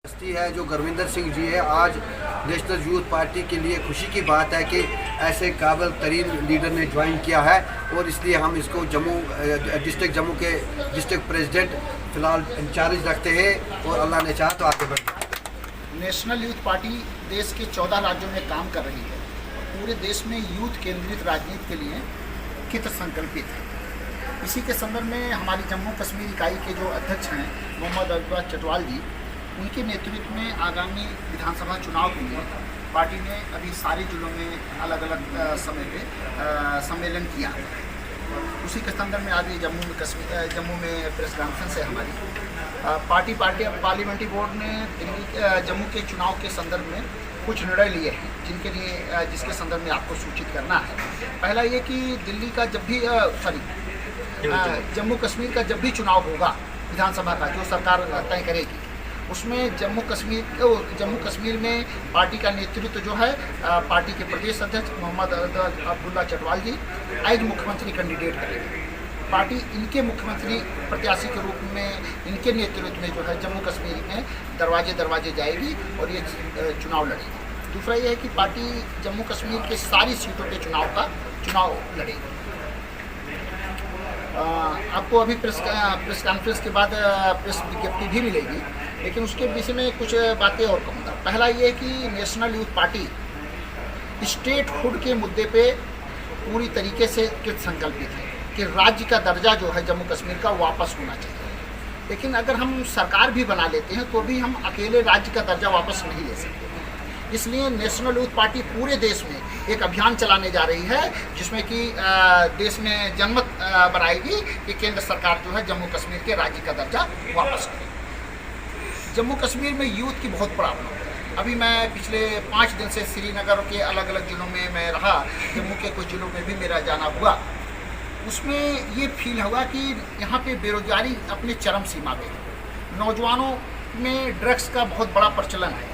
हस्ती है जो गुरविंदर सिंह जी है। आज नेशनल यूथ पार्टी के लिए खुशी की बात है कि ऐसे काबिल तरीन लीडर ने ज्वाइन किया है और इसलिए हम इसको डिस्ट्रिक्ट जम्मू के डिस्ट्रिक्ट प्रेसिडेंट फिलहाल इंचार्ज रखते हैं और अल्लाह ने चाहा तो आगे बढ़े। नेशनल यूथ पार्टी देश के 14 राज्यों में काम कर रही है। पूरे देश में यूथ केंद्रित राजनीति के लिए कृत संकल्पित है। इसी के संदर्भ में हमारी जम्मू कश्मीर इकाई के जो अध्यक्ष हैं मोहम्मद अब्दुल्ला चटवाल जी, उनके नेतृत्व में आगामी विधानसभा चुनाव के लिए पार्टी ने अभी सारे जिलों में अलग अलग समय पे सम्मेलन किया है। उसी के संदर्भ में आज जम्मू में प्रेस कॉन्फ्रेंस है हमारी। पार्टी पार्लियामेंट्री बोर्ड ने जम्मू के चुनाव के संदर्भ में कुछ निर्णय लिए हैं जिसके संदर्भ में आपको सूचित करना है। पहला ये कि दिल्ली का जब भी जम्मू कश्मीर का जब भी चुनाव होगा विधानसभा का, जो सरकार तय करेगी, उसमें जम्मू कश्मीर में पार्टी का नेतृत्व जो है पार्टी के प्रदेश अध्यक्ष मोहम्मद अब्दुल्ला चटवाल जी एज मुख्यमंत्री कैंडिडेट करेंगे। पार्टी इनके मुख्यमंत्री प्रत्याशी के रूप में इनके नेतृत्व में जो है जम्मू कश्मीर में दरवाजे जाएगी और ये चुनाव लड़ेगी। दूसरा ये है कि पार्टी जम्मू कश्मीर के सारी सीटों के चुनाव लड़ेगी। आपको अभी प्रेस कॉन्फ्रेंस के बाद प्रेस विज्ञप्ति भी मिलेगी, लेकिन उसके विषय में कुछ बातें और कहूँगा। पहला ये है कि नेशनल यूथ पार्टी स्टेटहुड के मुद्दे पे पूरी तरीके से कृत संकल्पित है कि राज्य का दर्जा जो है जम्मू कश्मीर का वापस होना चाहिए। लेकिन अगर हम सरकार भी बना लेते हैं तो भी हम अकेले राज्य का दर्जा वापस नहीं ले सकते। इसलिए नेशनल यूथ पार्टी पूरे देश में एक अभियान चलाने जा रही है जिसमें कि देश में जनमत बनाएगी कि केंद्र सरकार जो है जम्मू कश्मीर के राज्य का दर्जा वापस करे। जम्मू कश्मीर में यूथ की बहुत प्रॉब्लम है। अभी मैं पिछले 5 दिन से श्रीनगर के अलग अलग जिलों में मैं रहा, जम्मू के कुछ जिलों में भी मेरा जाना हुआ। उसमें ये फील हुआ कि यहाँ पे बेरोजगारी अपने चरम सीमा पे है। नौजवानों में ड्रग्स का बहुत बड़ा प्रचलन है।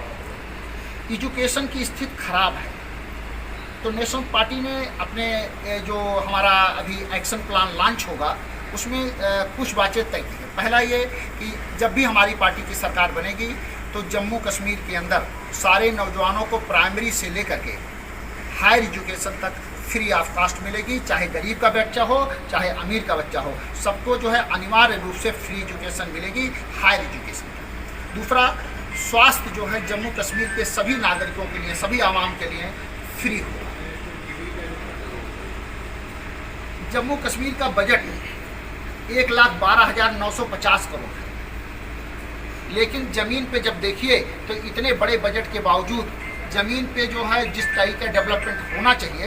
एजुकेशन की स्थिति खराब है। तो नेशनल पार्टी ने अपने जो हमारा अभी एक्शन प्लान लॉन्च होगा उसमें कुछ बातें तय की है। पहला ये कि जब भी हमारी पार्टी की सरकार बनेगी तो जम्मू कश्मीर के अंदर सारे नौजवानों को प्राइमरी से लेकर के हायर एजुकेशन तक फ्री ऑफ कॉस्ट मिलेगी। चाहे गरीब का बच्चा हो चाहे अमीर का बच्चा हो, सबको जो है अनिवार्य रूप से फ्री एजुकेशन मिलेगी, हायर एजुकेशन। दूसरा, स्वास्थ्य जो है जम्मू कश्मीर के सभी नागरिकों के लिए, सभी आवाम के लिए फ्री हो। जम्मू कश्मीर का बजट 1,12,950 करोड़ है, लेकिन ज़मीन पे जब देखिए तो इतने बड़े बजट के बावजूद ज़मीन पे जो है जिस तरह का डेवलपमेंट होना चाहिए